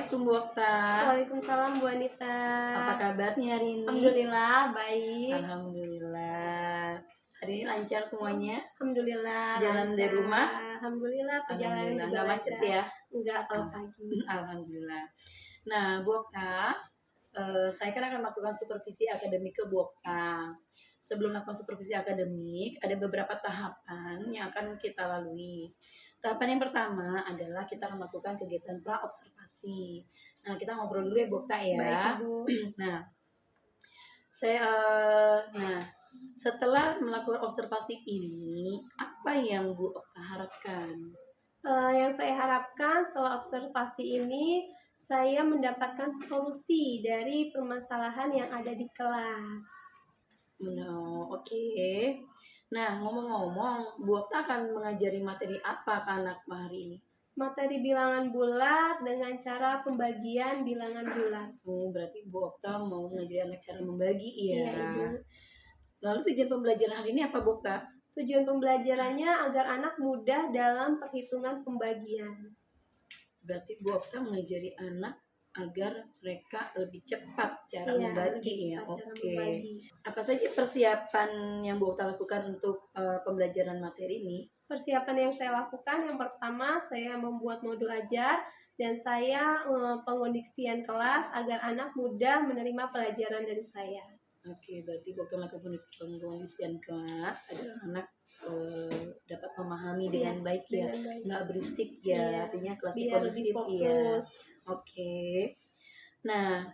Assalamualaikum Bu Okta. Waalaikumsalam Bu Anita. Apa kabarnya hari ini? Alhamdulillah baik. Alhamdulillah. Hari ini lancar semuanya? Alhamdulillah. Jalan dari rumah? Alhamdulillah perjalanan juga nggak macet lancar. ya? Enggak kalau pagi. Alhamdulillah. Nah Bu Okta, saya kan akan melakukan supervisi akademik ke Bu Okta. Sebelum melakukan supervisi akademik, ada beberapa tahapan yang akan kita lalui. Tahapan yang pertama adalah kita akan melakukan kegiatan pra-observasi. Nah, kita ngobrol dulu ya, Bu Okta ya. Baik, Ibu. Nah, setelah melakukan observasi ini, apa yang Bu Okta harapkan? Yang saya harapkan setelah observasi ini, saya mendapatkan solusi dari permasalahan yang ada di kelas. Oke. Nah, ngomong-ngomong, Bu Okta akan mengajari materi apa ke anak hari ini? Materi bilangan bulat dengan cara pembagian bilangan bulat. Oh, berarti Bu Okta mau mengajari anak cara membagi ya? Iya, Ibu. Lalu tujuan pembelajaran hari ini apa, Bu Okta? Tujuan pembelajarannya agar anak mudah dalam perhitungan pembagian. Berarti Bu Okta mengajari anak agar mereka lebih cepat cara membagi ya. Oke. Apa saja persiapan yang Bu Okta lakukan untuk pembelajaran materi ini? Persiapan yang saya lakukan, yang pertama saya membuat modul ajar dan saya pengondisian kelas agar anak mudah menerima pelajaran dari saya. Oke, berarti Bu Okta melakukan pengondisian kelas agar anak dapat memahami dengan baik ya, nggak berisik ya, artinya kelasnya kondusif ya. Oke. Nah,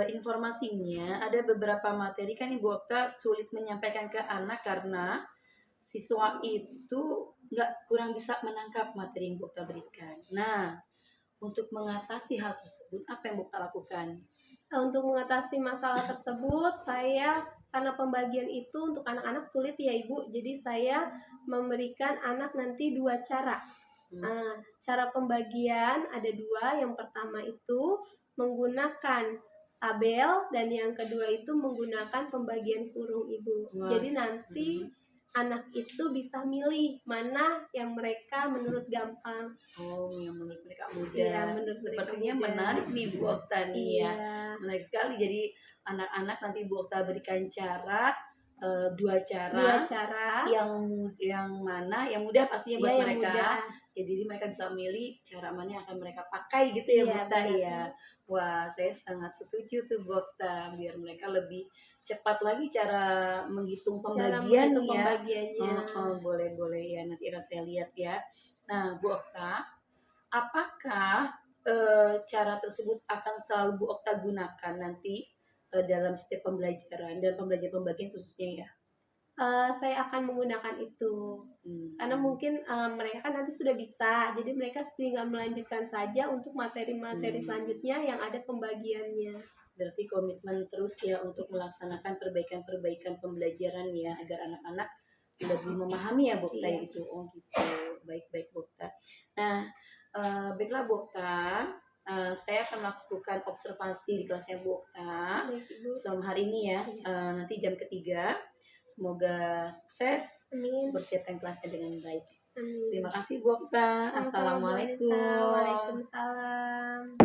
informasinya ada beberapa materi kan Ibu Okta sulit menyampaikan ke anak karena siswa itu kurang bisa menangkap materi yang Bu Okta berikan. Nah, untuk mengatasi hal tersebut, apa yang Bu Okta lakukan? Untuk mengatasi masalah tersebut, karena pembagian itu untuk anak-anak sulit ya Ibu, jadi saya memberikan anak nanti dua cara. Cara pembagian ada dua, yang pertama itu menggunakan tabel dan yang kedua itu menggunakan pembagian kurung Ibu. Jadi nanti anak itu bisa milih mana yang mereka menurut gampang. Oh, yang menurut mereka mudah. Ya, sepertinya menarik nih Bu Okta nih ya. Menarik sekali. Jadi anak-anak nanti Bu Okta berikan dua cara yang mana yang mudah pastinya buat mereka. Ya, jadi mereka bisa milih cara mana yang akan mereka pakai gitu ya Bu Okta ya. Wah, saya sangat setuju tuh Bu Okta, biar mereka lebih cepat lagi cara menghitung pembagian ya. Boleh ya, nanti akan saya lihat ya. Nah Bu Okta, apakah cara tersebut akan selalu Bu Okta gunakan nanti dalam setiap pembelajaran dan pembagian khususnya ya? Saya akan menggunakan itu karena mungkin mereka kan nanti sudah bisa, jadi mereka tinggal melanjutkan saja untuk materi-materi selanjutnya yang ada pembagiannya. Berarti komitmen terus ya untuk melaksanakan perbaikan pembelajaran ya, agar anak-anak lebih memahami ya Bu Okta itu. Oh gitu, baik Bu Okta. Nah, baiklah Bu Okta. Saya akan melakukan observasi di kelasnya Bu Okta selama hari ini ya, nanti jam ketiga. Semoga sukses. Amin. Bersiapkan kelasnya dengan baik. Amin. Terima kasih Bu Okta. Assalamualaikum. Waalaikumsalam.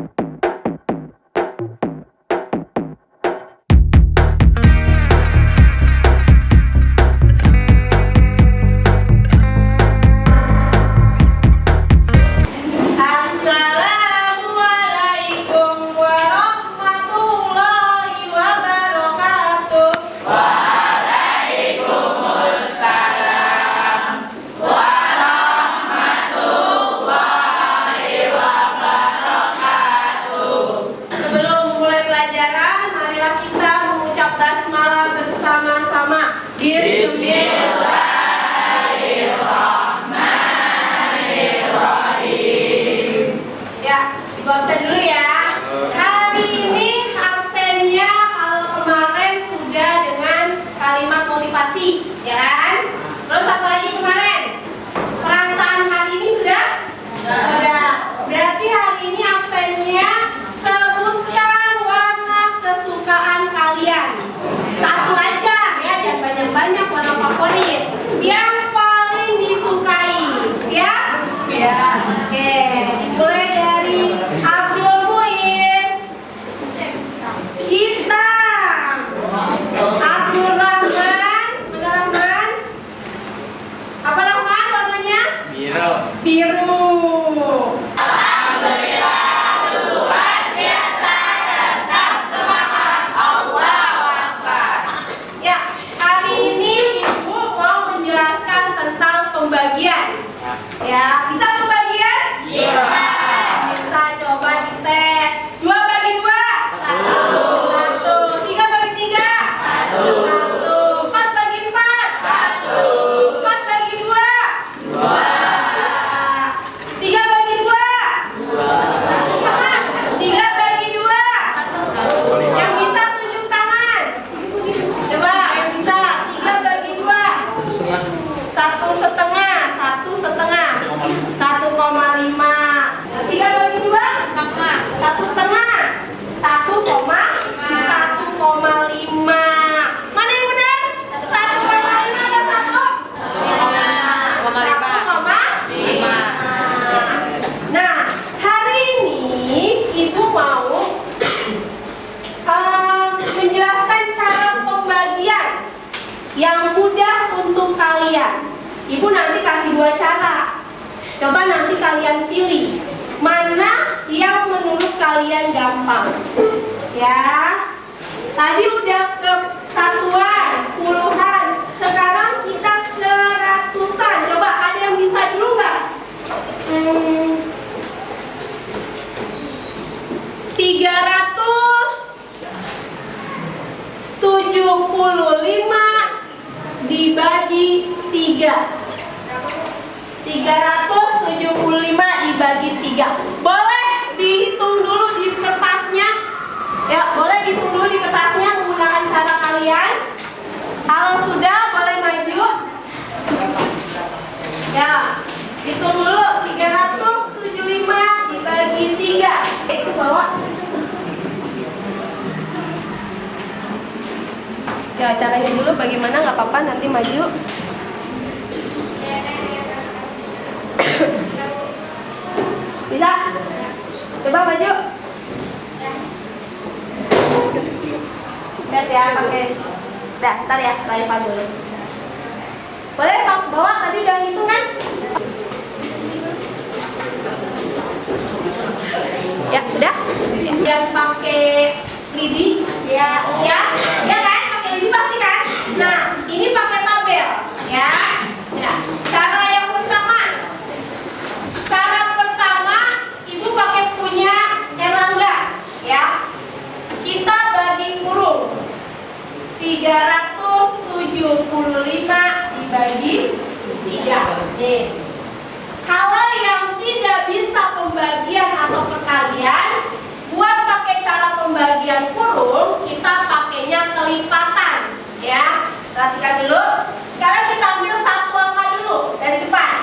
Bismillahirrahmanirrahim. Ya, Ibu absen dulu ya. Hari ini absennya kalau kemarin sudah dengan kalimat motivasi, ya kan? Terus apa lagi kemarin? Perasaan hari ini sudah? Sudah. Berarti hari ini absennya sebutkan warna kesukaan kalian. Satu aja ya, jangan banyak-banyak warna favorit. biru. Ya, hari ini Ibu mau menjelaskan tentang pembagian. Ya, bisa pembagian? Bisa. Bisa, coba dites. 2 bagi 2? 1. 3 bagi 3? 1. 4 bagi 4? 1. 4 bagi 2? 2. 3 bagi 2? 3 bagi 2? Yang bisa tunjuk tangan. Coba yang bisa. 3 bagi 2? 1,5. 1,5. 3 bagi 2? 1,5. 1,5. Mana yang benar? 1,5 atau 1,5? Nah, hari ini Ibu mau menjelaskan cara pembagian yang mudah untuk kalian. Ibu nanti kasih 2 cara. Coba nanti kalian pilih mana yang menurut kalian gampang. Ya. Tadi udah ke satuan, puluhan. Sekarang kita ke ratusan. Coba ada yang bisa dulu nggak? 375 dibagi 3. 375 dibagi 3. Boleh dihitung dulu di kertasnya. Ya, boleh dihitung dulu di kertasnya menggunakan cara kalian. Kalau sudah, boleh maju. Ya, hitung dulu 375 dibagi 3. Itu bawa. Ya, caranya dulu bagaimana, nggak apa-apa, nanti maju. Bisa? Coba maju. Lihat ya, pakai. Dah, ntar ya, lempar dulu. Boleh Pak bawa, tadi udah ngitung kan? Ya, udah. Yang pakai lidi? Ya. Ya, ya kan? Pakai lidi pasti kan? Nah, ini pakai tabel, ya. Ya. Cara yang pertama. Ibu pakai punya Erlangga, ya. Kita bagi kurung. 375 dibagi 3. Nih. Kalau yang tidak bisa pembagian atau perkalian, buat pakai cara pembagian kurung, kita pakainya kelipatan, ya. Perhatikan dulu. Sekarang kita ambil satu angka dulu dari depan.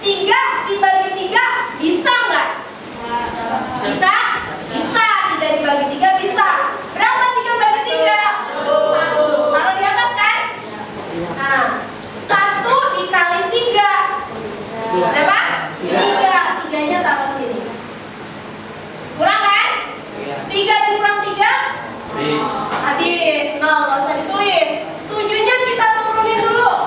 3 dibagi 3 bisa nggak? Bisa? Bisa. 3 dibagi 3 bisa. Berapa 3 bagi 3? 1. Taruh di atas kan? Nah, 1 dikali 3. Berapa? 3. 3-nya taruh sini. Kurang kan? 3 dikurang 3? Habis. 0, nggak usah ditulis. 7-nya kita turunin dulu.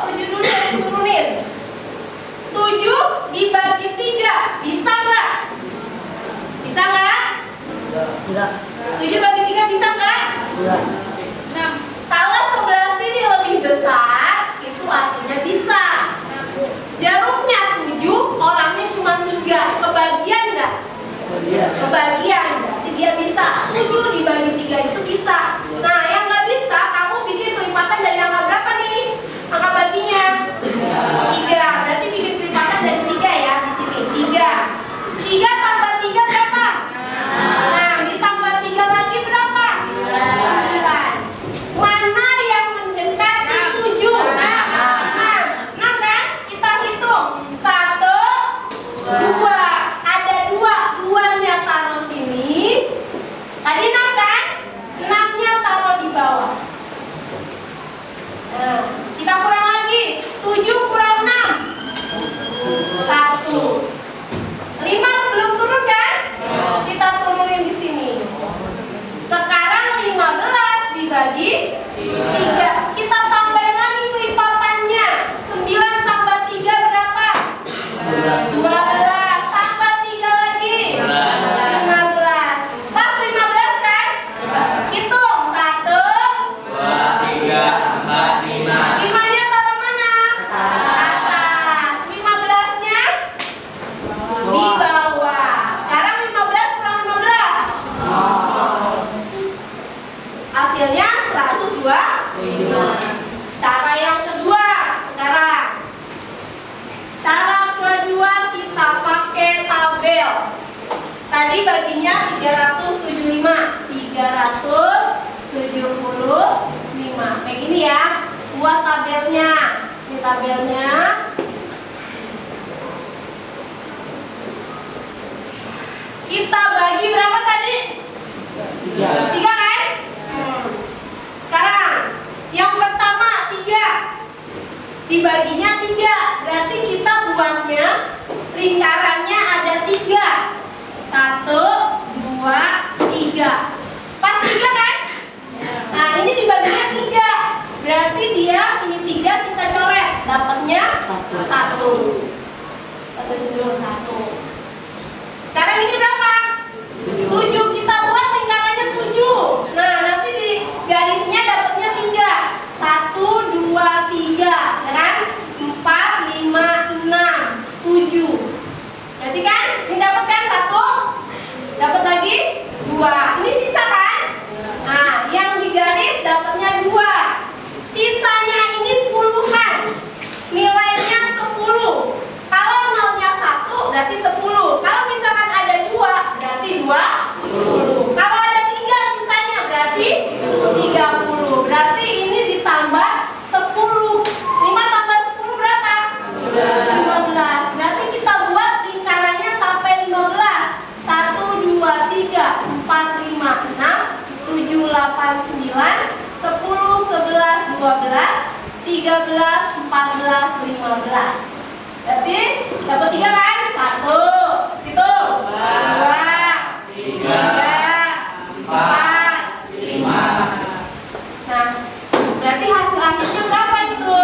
tabelnya. Kita bagi berapa tadi? 3 kan? Sekarang yang pertama 3 dibaginya 3, berarti kita buatnya lingkarannya ada 3. 1, 2, 3. Pas 3 kan? Nah ini dibaginya 3, berarti dia ini 3 kita coret, dapatnya 1. Dulu 1. Sekarang ini berapa? 7, kita buat lingkarannya 7. Nah nanti di garisnya dapatnya 3. 1, 2, 3, ya kan? 4, 5, 6, 7. Berarti kan ini dapat kan 1, dapat lagi 2. Ini sisa kan? Nah yang di garis dapatnya 2. Sisanya ini puluhan, nilainya 10. Kalau nolnya 1 berarti 10. Kalau misalkan ada 2 berarti 20. Kalau ada 3 sisanya berarti 30. Berarti ini ditambah 10. 5 tambah 10 berapa? 15. Berarti kita buat lingkarannya sampai 15. 1, 2, 3, 4, 5, 6, 7, 8, 9, 10, 11, 12, 13, 14, 15. Berarti dapat 3 kan? 1, hitung. 2, 3, 4, 5. Nah, berarti hasil akhirnya berapa itu?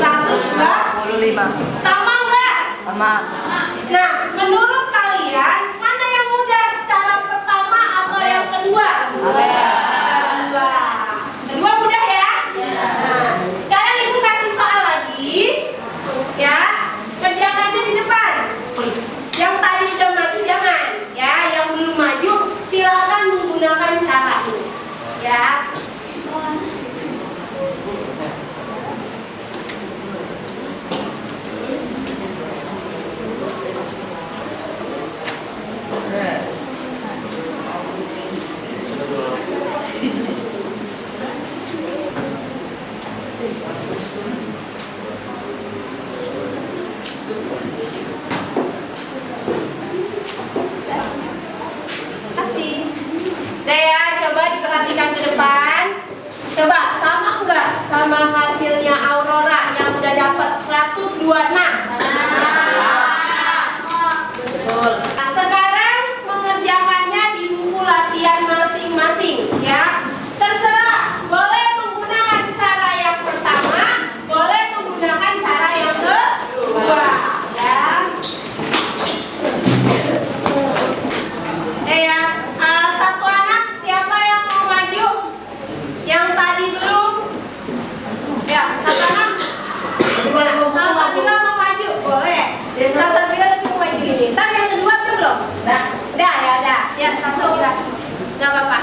125. Sama enggak? Sama. Nah, menurut kalian mana yang mudah? Cara pertama atau yang kedua? Kedua. Kedua mudah ya? Nah, sekarang ibu kasih soal lagi. Ya, kerjakannya di depan. Yang tadi udah maju jangan, ya. Yang belum maju silakan menggunakan cara ini, ya. Kasih. Udah ya, coba diperhatikan ke depan. Coba sama enggak sama hasilnya Aurora yang udah dapat 126? Betul. Nah, sekarang mengerjakannya di buku latihan masing-masing, ya. Terserah, boleh menggunakan cara yang pertama, boleh menggunakan cara yang kedua, ya. Ya, satu anak siapa yang mau maju? Yang tadi dulu? Ya, satu anak. Salsabila mau maju, boleh. Salsabila mau maju ini. Ntar yang kedua belum? Udah ya, udah. Ya, Salsabila. Gak apa-apa.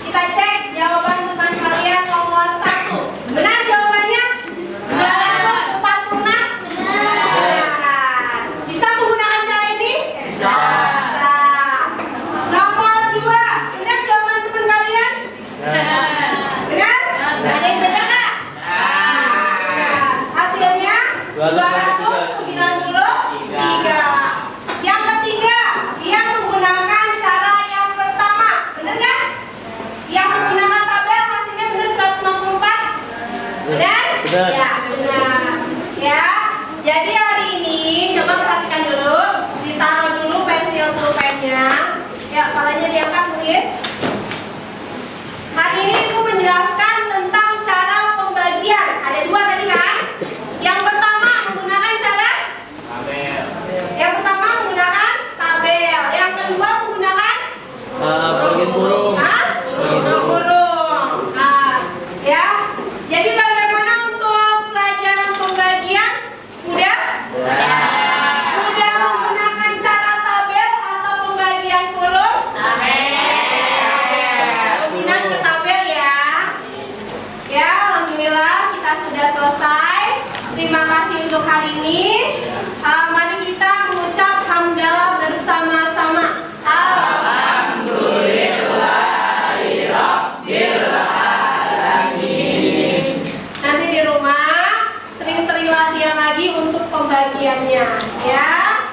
Kita cek jawaban teman kalian nomor 1. Benar jawabannya? 246? Benar. Bisa menggunakan cara ini? Bisa. Nomor 2. Benar jawaban teman kalian? Benar? Ada yang beda nggak? Benar. Hasilnya 293. Yang ketiga, dia menggunakan cara yang pertama. Benar nggak? Yang menggunakan tabel hasilnya benar 164? Benar? Benar. Ya, benar. Ya. Jadi hari ini coba perhatikan dulu, ditaruh dulu pensil pulpennya. Ya, kepalanya diangkat tulis. Hari ini Ibu menjelaskan tentang cara pembagian. Ada 2 tadi kan? Yang pertama menggunakan cara tabel. Yang pertama menggunakan tabel. Yang kedua menggunakan Bagian burung. Hah? Burung. Nah, sudah selesai. Terima kasih untuk hari ini. Mari kita mengucap hamdalah bersama-sama. Alhamdulillahirobbilalamin. Nanti di rumah sering-sering latihan lagi untuk pembagiannya, ya.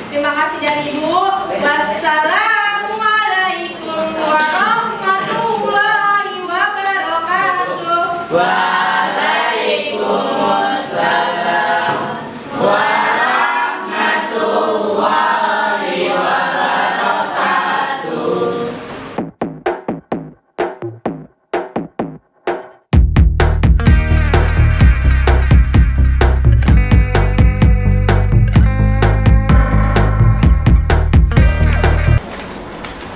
Terima kasih dari Ibu. Wassalamualaikum warahmatullahi wabarakatuh. Waalaikumsalam warahmatullahi wabarakatuh.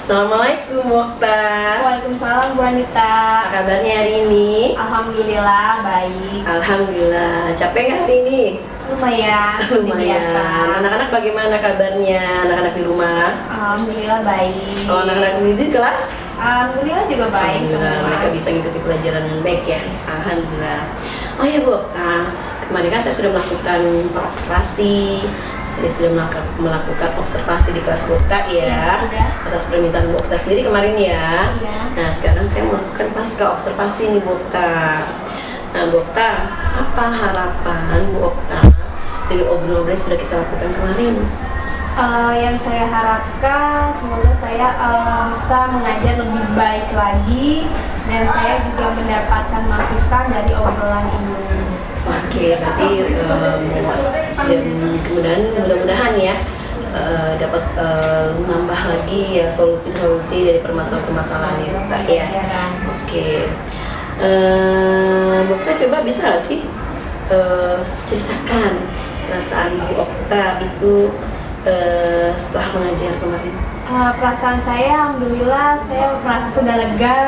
Assalamualaikum Okta. Waalaikumsalam Bu Anita. Apa kabarnya hari ini? Alhamdulillah baik. Alhamdulillah. Capek nggak hari ini? Lumayan. Lumayan. Biasa. Anak-anak bagaimana kabarnya? Anak-anak di rumah? Alhamdulillah baik. Kalau anak-anak sendiri di kelas? Alhamdulillah juga baik. Alhamdulillah, semua. mereka bisa mengikuti pelajaran yang baik ya. Alhamdulillah. Oh ya Bu, kemarin kan saya sudah melakukan observasi. Saya sudah melakukan observasi di kelas Bu Okta ya. Ya, sudah. Atas permintaan Bu Okta sendiri kemarin ya. Iya. Nah sekarang saya melakukan pasca observasi nih Bu Okta. Nah Bu Okta, apa harapan Bu Okta dari obrolan yang sudah kita lakukan kemarin? Yang saya harapkan semoga saya bisa mengajar lebih baik lagi dan saya juga mendapatkan masukan dari obrolan ini. Oke, berarti mudah-mudahan ya dapat menambah lagi ya solusi-solusi dari permasalahan-permasalahan itu ya. Oke, Bu Okta coba bisa nggak sih ceritakan perasaan Bu Okta itu setelah mengajar kemarin? Perasaan saya, alhamdulillah, saya merasa sudah lega.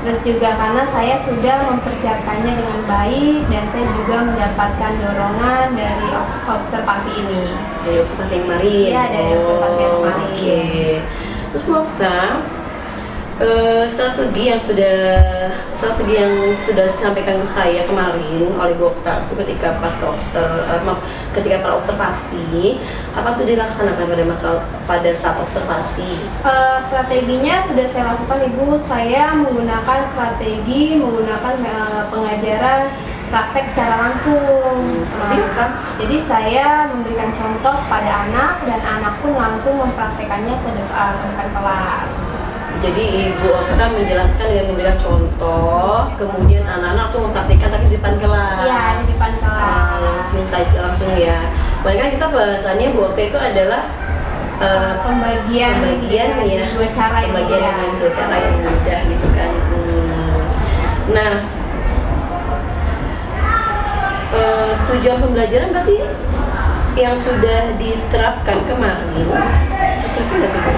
Terus juga karena saya sudah mempersiapkannya dengan baik dan saya juga mendapatkan dorongan dari observasi ini. Dari observasi yang kemarin? Iya, dari observasi yang kemarin. Oke. Terus Bu Okta, strategi yang sudah disampaikan ke saya kemarin oleh Bu Okta itu ketika para observasi, apa sudah dilaksanakan pada saat observasi? Strateginya sudah saya lakukan Ibu. Saya menggunakan pengajaran praktek secara langsung. Seperti apa? Jadi saya memberikan contoh pada anak dan anak pun langsung mempraktekannya ke depan kelas. Jadi Ibu Okta menjelaskan dengan memberikan contoh, kemudian anak-anak langsung mempraktikkan tapi di depan kelas. Iya, di depan kelas. Langsung ya. Bahkan kan kita bahasannya Bu Okta itu adalah pembagian ya, dua cara yang pembagian mudah. dengan dua cara yang mudah gitu kan. Nah, tujuan pembelajaran berarti yang sudah diterapkan kemarin tercapai nggak sih Bu?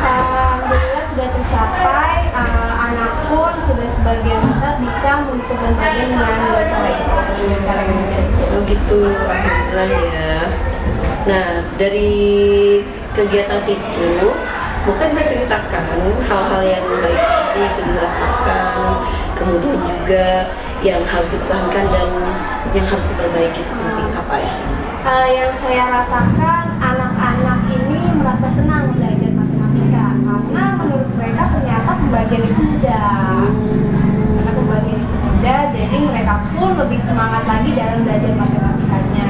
Alhamdulillah sudah tercapai. Anak pun sudah sebagian besar bisa mengikuti pembagian dengan dua cara itu, dua cara yang mudah. Oh gitu, alhamdulillah ya. Nah, dari kegiatan itu, mungkin bisa ceritakan hal-hal yang baik sih yang sudah dirasakan, kemudian juga yang harus dipertahankan dan yang harus diperbaiki mungkin apa ya? Yang saya rasakan anak-anak ini merasa senang belajar matematika karena menurut mereka ternyata pembagian itu mudah. Karena pembagian itu mudah, jadi mereka pun lebih semangat lagi dalam belajar matematikanya.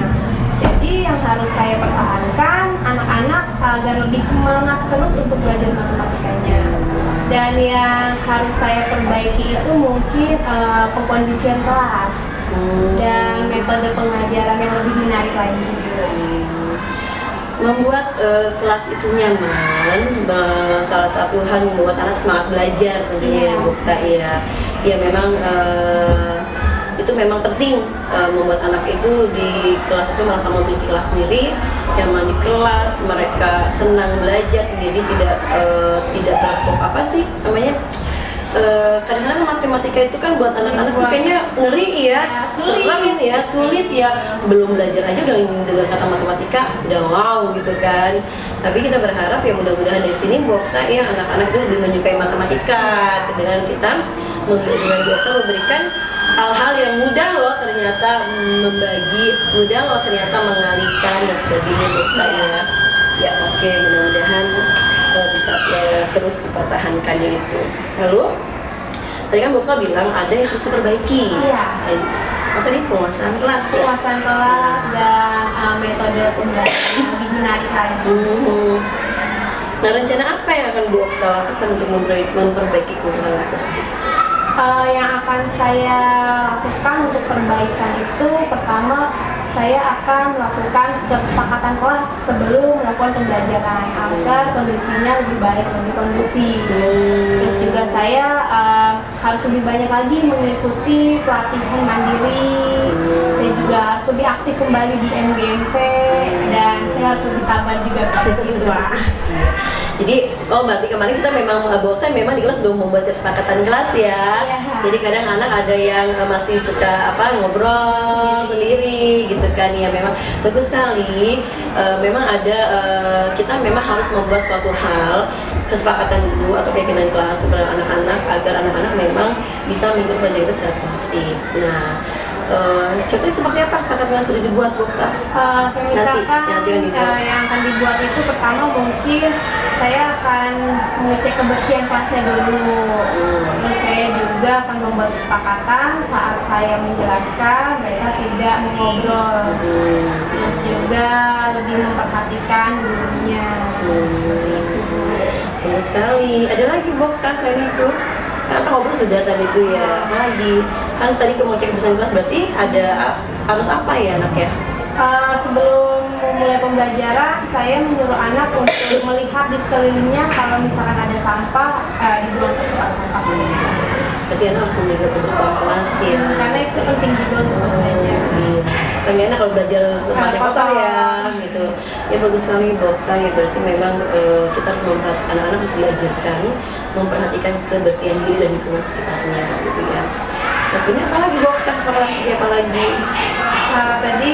Jadi yang harus saya pertahankan anak-anak agar lebih semangat terus untuk belajar matematikanya. Dan yang harus saya perbaiki itu mungkin pengkondisian kelas dan metode pengajaran yang lebih menarik lagi. Membuat kelas itu nyaman, salah satu hal yang membuat anak semangat belajar tentunya Bu Okta ya. Ya memang itu memang penting membuat anak itu di kelas itu merasa memiliki kelas sendiri, nyaman di kelas, mereka senang belajar, jadi tidak apa sih namanya, kadang-kadang matematika itu kan buat anak-anak kayaknya ngeri ya, sulit ya, belum belajar aja udah dengar kata matematika udah wow gitu kan. Tapi kita berharap ya mudah-mudahan dari sini Bu Okta ya anak-anak itu lebih menyukai matematika dengan kita memberikan hal-hal yang mudah loh ternyata membagi, mudah loh ternyata mengalihkan dan sebagainya Dokter ya. Ya oke, mudah-mudahan bisa terus dipertahankannya itu. Lalu tadi kan Bapak bilang ada yang harus diperbaiki. Iya. Tadi penguasaan kelas ya. Penguasaan kelas dan metode pembelajaran yang lebih menarik lagi. Nah, rencana apa yang akan Bu Okta lakukan untuk memperbaiki kekurangan tersebut? Yang akan saya lakukan untuk perbaikan itu, pertama saya akan melakukan kesepakatan kelas sebelum melakukan pembelajaran agar kondisinya lebih baik, lebih kondusif. Terus juga saya harus lebih banyak lagi mengikuti pelatihan mandiri. Saya juga harus lebih aktif kembali di MGMP dan saya harus lebih sabar juga kepada siswa. Jadi, berarti kemarin kita memang Bu Okta memang di kelas belum membuat kesepakatan kelas ya. Jadi kadang anak ada yang masih suka ngobrol sendiri gitu kan ya. Memang bagus sekali. Memang ada kita memang harus membuat suatu hal kesepakatan dulu atau keyakinan kelas kepada anak-anak agar anak-anak memang bisa mengikuti pelajaran secara kondusif. Nah, contohnya seperti apa kesepakatan yang sudah dibuat Bu Okta? Misalkan yang akan dibuat itu pertama mungkin saya akan mengecek kebersihan kelasnya dulu. Terus saya juga akan membuat kesepakatan saat saya menjelaskan mereka tidak mengobrol. Terus juga lebih memperhatikan gurunya. Benar sekali. Ada lagi Bu Okta selain itu? Kan ngobrol sudah tadi itu ya. Lagi kan tadi mau cek kebersihan kelas berarti ada harus apa ya anak ya? Sebelum memulai pembelajaran, saya menyuruh anak untuk melihat di sekelilingnya kalau misalkan ada sampah, dibuang ke tempat sampah. Berarti anak harus menjaga kebersihan kelas ya. Karena itu penting juga untuk belajar. Iya. Kan enak kalau belajar tempatnya kotor ya, gitu. Ya bagus sekali Bu Okta ya. Berarti memang kita harus anak-anak harus diajarkan memperhatikan kebersihan diri dan lingkungan sekitarnya, gitu ya. Nah, ini apa lagi Bu Okta? Seperti apa lagi? Tadi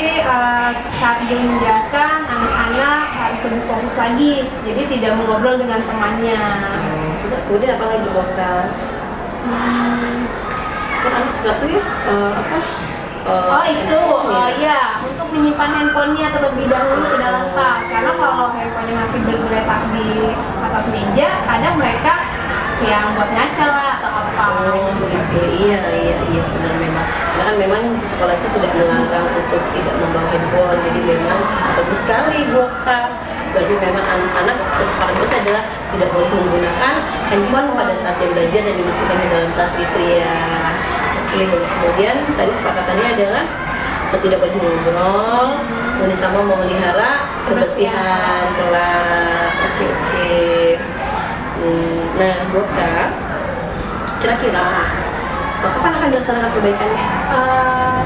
saat dia menjelaskan anak-anak harus lebih fokus lagi, jadi tidak mengobrol dengan temannya. Terus kemudian apa lagi Bu Okta? Kan anak suka tuh ya untuk menyimpan handphonenya terlebih dahulu ke dalam tas, karena kalau handphonenya masih bergeletak di atas meja, kadang mereka yang buat ngaca lah atau apa. Gitu. Iya benar memang. Karena memang sekolah itu tidak melarang untuk tidak membawa handphone, jadi memang bagus sekali Bu Okta. Berarti memang anak-anak kesepakatan itu adalah tidak boleh menggunakan handphone pada saat dia belajar dan dimasukkan ke dalam tas itu ya. Oke, terus kemudian tadi sepakatannya adalah tidak boleh mengobrol, kemudian sama memelihara kebersihan kelas. Oke. Nah, Bu Okta, kira-kira kapan akan dilaksanakan perbaikannya?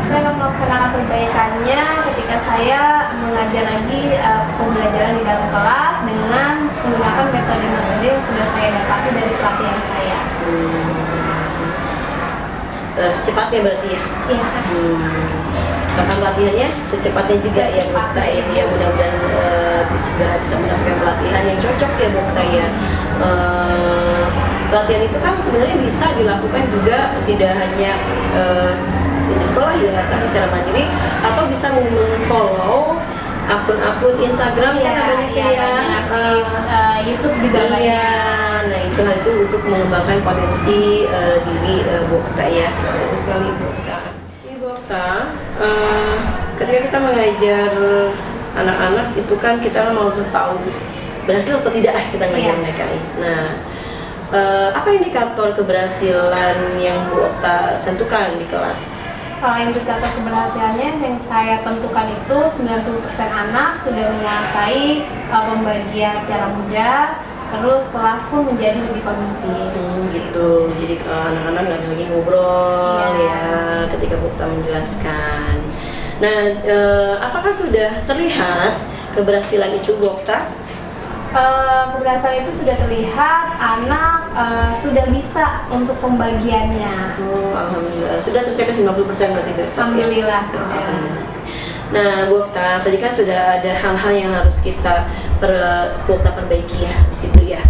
Saya akan melaksanakan perbaikannya ketika saya mengajar lagi pembelajaran di dalam kelas dengan menggunakan metode-metode yang sudah saya dapati dari pelatihan saya. Secepatnya berarti ya? Iya. Kapan latihannya? Secepatnya juga ya Bu Okta ya. Ya mudah-mudahan bisa mendapatkan pelatihan yang cocok ya Bu Okta ya. Pelatihan itu kan sebenarnya bisa dilakukan juga tidak hanya di sekolah ya, tapi secara mandiri atau bisa meng-follow akun-akun Instagram kan banyak ya, YouTube juga banyak. Nah itu hal itu untuk mengembangkan potensi diri Bu Okta ya. Bagus sekali Bu Okta. Ini Bu Okta, ketika kita mengajar anak-anak itu kan kita harus tahu berhasil atau tidak kita ngajar mereka ini. Nah, apa indikator keberhasilan yang Bu Okta tentukan di kelas? Indikator keberhasilannya yang saya tentukan itu 90% anak sudah menguasai pembagian secara mudah, terus kelas pun menjadi lebih kondusif. Gitu. Jadi anak-anak nggak ada lagi ngobrol ya ketika Bu Okta menjelaskan. Nah, apakah sudah terlihat keberhasilan itu Bu Okta? Keberhasilan itu sudah terlihat, anak sudah bisa untuk pembagiannya. Alhamdulillah, sudah tercapai 90% berarti. Alhamdulillah sudah. Nah, Bu Okta, tadi kan sudah ada hal-hal yang harus kita Bu Okta perbaiki ya di situ ya.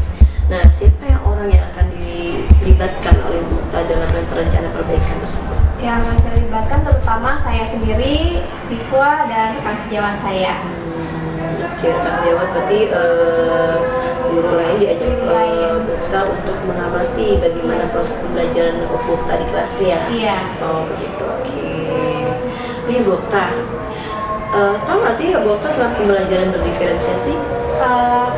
Nah, siapa yang orang yang akan dilibatkan oleh Bu Okta dalam rencana perbaikan tersebut? Ya, yang saya libatkan terutama saya sendiri, siswa, dan rekan sejawat saya. Oke, rekan sejawat berarti guru lain diajak Bukta untuk mengamati bagaimana proses pembelajaran Bukta di kelas ya? Iya. Oh begitu, oke. Iya Bukta, tahu nggak sih Bukta tentang pembelajaran berdiferensiasi?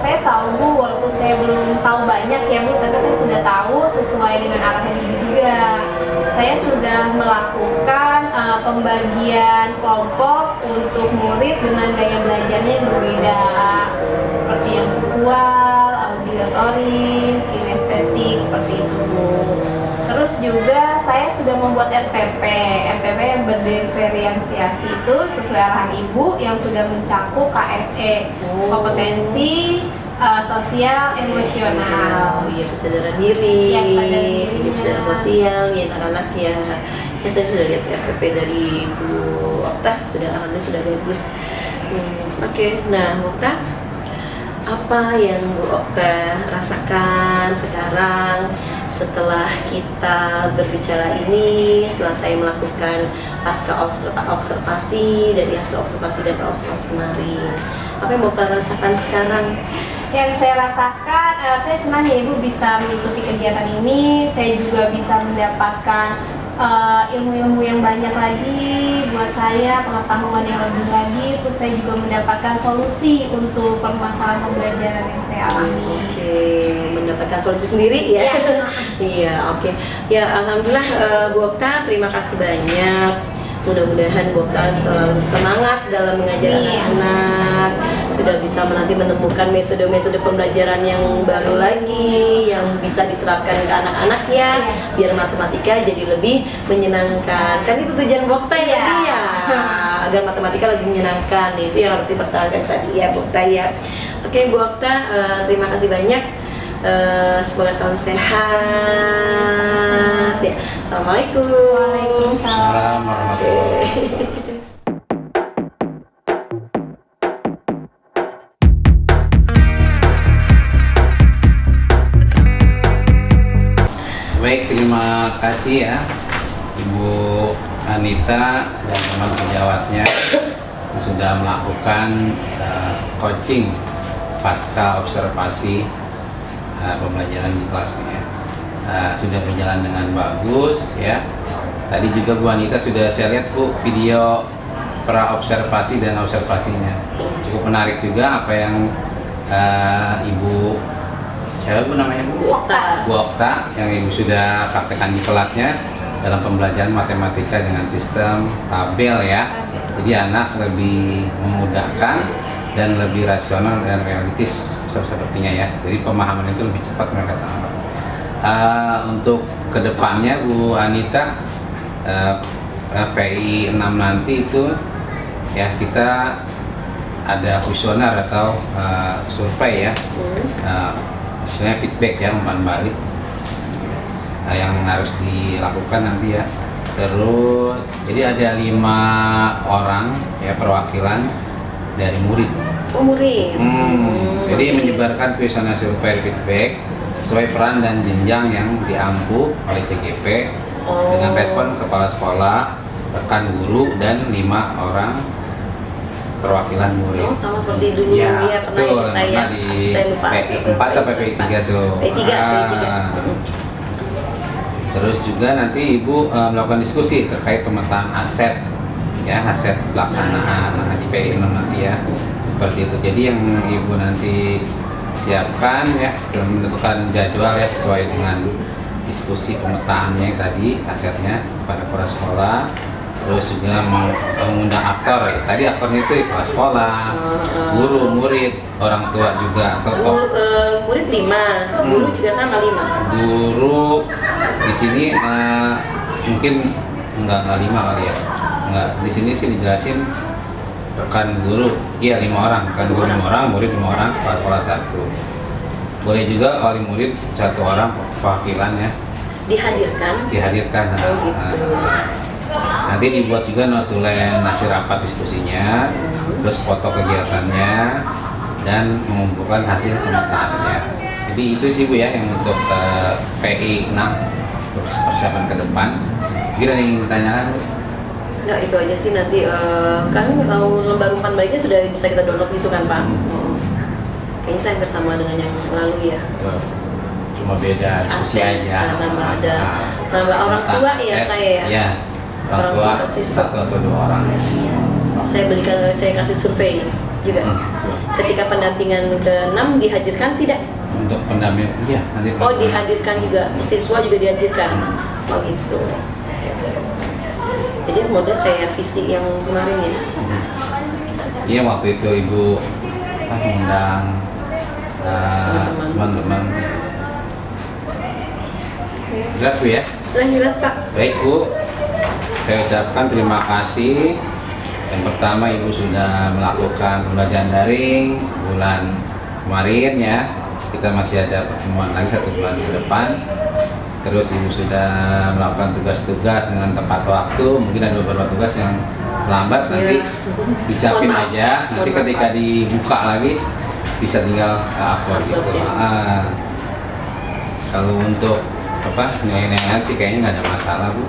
Saya tahu Bu, walaupun saya belum tahu banyak ya Bu, tapi saya sudah tahu sesuai dengan arahan Ibu juga. Saya sudah melakukan pembagian kelompok untuk murid dengan gaya belajarnya yang berbeda, seperti yang visual, auditory, kinestetik, seperti itu Bu. Terus juga saya sudah membuat RPP yang berdiferensiasi itu sesuai arahan Ibu yang sudah mencakup KSE, kompetensi sosial emosional. Oh iya, kesadaran diri, kesadaran sosial, ya anak-anak ya. Ya saya sudah lihat RPP dari Bu Okta, alhamdulillah sudah bagus. Oke. Nah Okta, apa yang Bu Okta rasakan sekarang setelah kita berbicara ini, setelah saya melakukan pasca observasi dari hasil observasi dan observasi kemarin? Apa yang Bu Okta rasakan sekarang? Yang saya rasakan, saya senang ya Ibu bisa mengikuti kegiatan ini. Saya juga bisa mendapatkan ilmu-ilmu yang banyak lagi buat saya, pengetahuan yang lebih lagi. Terus saya juga mendapatkan solusi untuk permasalahan pembelajaran yang saya alami. Oke, mendapatkan solusi sendiri ya? Iya, oke. Ya, alhamdulillah Bu Okta, terima kasih banyak. Mudah-mudahan Bu Okta selalu semangat dalam mengajar anak-anak, sudah bisa nanti menemukan metode-metode pembelajaran yang baru lagi, yang bisa diterapkan ke anak-anaknya, biar matematika jadi lebih menyenangkan. Kan itu tujuan Bu Okta ya, agar matematika lebih menyenangkan. Itu yang harus dipertahankan tadi ya Bu Okta ya. Oke Bu Okta, terima kasih banyak. Semoga selalu sehat ya. Assalamualaikum. Waalaikumsalam warahmatullahi Baik, terima kasih ya Ibu Anita dan teman sejawatnya yang sudah melakukan coaching pasca observasi pembelajaran di kelasnya. Sudah berjalan dengan bagus ya. Tadi juga Bu Anita sudah saya lihat Bu video pra observasi dan observasinya, cukup menarik juga apa yang Ibu siapa Bu namanya Bu Okta yang Ibu sudah praktekkan di kelasnya dalam pembelajaran matematika dengan sistem tabel ya. Jadi anak lebih memudahkan dan lebih rasional dan realistis sepertinya ya. Jadi pemahaman itu lebih cepat mereka tangkap. Untuk kedepannya Bu Anita, PI 6 nanti itu ya kita ada kuesioner atau survei ya, hasilnya feedback ya, umpan balik yang harus dilakukan nanti ya. Terus jadi ada 5 orang ya perwakilan dari murid. Oh murid. Jadi menyebarkan kuesioner survei feedback sesuai peran dan jenjang yang diampu oleh TGP dengan respon kepala sekolah, rekan guru, dan 5 orang perwakilan murid. Oh sama seperti dulu ya pernah ya di PI 4 atau PI 3 tuh. PI 3. Terus juga nanti Ibu melakukan diskusi terkait pemetaan aset ya, aset pelaksanaan haji PI 6 nanti ya, seperti itu. Jadi yang Ibu nanti siapkan ya, menentukan jadwal ya sesuai dengan diskusi pemetaannya tadi asetnya pada kepala sekolah. Terus juga mengundang aktor ya. Tadi aktornya itu kepala sekolah, guru, murid, orang tua juga atau murid 5, guru juga sama 5. Guru di sini mungkin enggak 5 kali ya. Enggak, di sini sih dijelasin rekan guru, iya 5 orang, rekan guru 5 orang, murid 5 orang, kepala sekolah 1. Boleh juga wali murid 1 orang perwakilannya. Dihadirkan. Oh, gitu. Nanti dibuat juga notulen hasil rapat diskusinya, terus foto kegiatannya, dan mengumpulkan hasil pemetaannya. Jadi itu sih Bu ya yang untuk PI 6 persiapan ke depan. Kira nih pertanyaan? Enggak, itu aja sih. Nanti kan kalau lembar umpan baiknya sudah bisa kita download gitu kan Pak. Kayaknya saya bersama dengan yang lalu ya. Cuma beda diskusi aja. Nambah orang tua ya saya ya. Iya. Orang tua satu atau dua orang. Saya kasih survei juga. Ketika pendampingan ke-6 dihadirkan tidak? Untuk pendamping, iya nanti. Oh, dihadirkan juga, siswa juga dihadirkan. Oh gitu. Jadi model kayak visi yang kemarin ya. Iya, waktu itu Ibu mengundang teman-teman. Jelas Bu ya? Jelas Pak. Baik Bu, saya ucapkan terima kasih. Yang pertama Ibu sudah melakukan pembelajaran daring sebulan kemarin ya. Kita masih ada pertemuan lagi 1 bulan ke depan. Terus Ibu sudah melakukan tugas-tugas dengan tepat waktu. Mungkin ada beberapa tugas yang lambat, nanti disiapin aja. Nanti ketika dibuka lagi bisa tinggal upload gitu. Kalau untuk nilai-nilaian sih kayaknya nggak ada masalah Bu.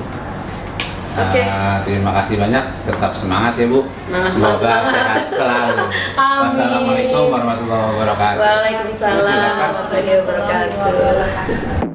Terima kasih banyak, tetap semangat ya Bu. Semoga sehat selalu. Wassalamualaikum warahmatullahi wabarakatuh. Waalaikumsalam warahmatullahi wabarakatuh.